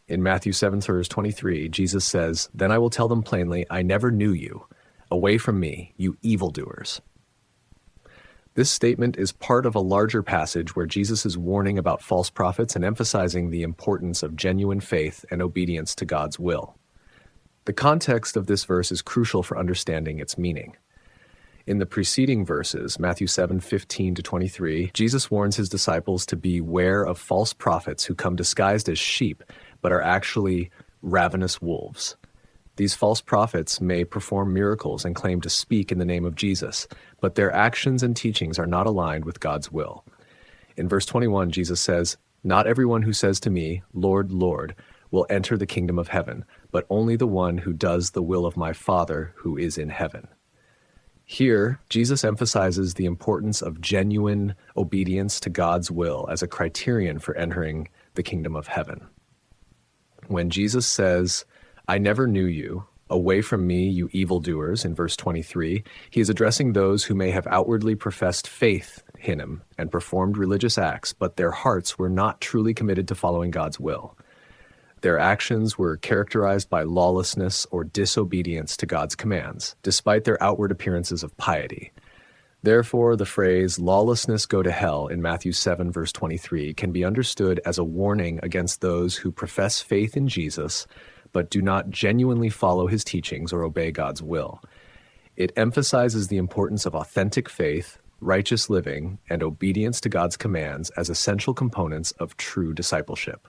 In Matthew 7, verse 23, Jesus says, "Then I will tell them plainly, I never knew you. Away from me, you evildoers." This statement is part of a larger passage where Jesus is warning about false prophets and emphasizing the importance of genuine faith and obedience to God's will. The context of this verse is crucial for understanding its meaning. In the preceding verses, Matthew 7:15-23, Jesus warns his disciples to beware of false prophets who come disguised as sheep, but are actually ravenous wolves. These false prophets may perform miracles and claim to speak in the name of Jesus, but their actions and teachings are not aligned with God's will. In verse 21, Jesus says, "Not everyone who says to me, 'Lord, Lord,' will enter the kingdom of heaven, but only the one who does the will of my Father who is in heaven." Here, Jesus emphasizes the importance of genuine obedience to God's will as a criterion for entering the kingdom of heaven. When Jesus says, "I never knew you, away from me, you evildoers," in verse 23, he is addressing those who may have outwardly professed faith in him and performed religious acts, but their hearts were not truly committed to following God's will. Their actions were characterized by lawlessness or disobedience to God's commands, despite their outward appearances of piety. Therefore, the phrase, "lawlessness go to hell," in Matthew 7, verse 23, can be understood as a warning against those who profess faith in Jesus, but do not genuinely follow his teachings or obey God's will. It emphasizes the importance of authentic faith, righteous living, and obedience to God's commands as essential components of true discipleship.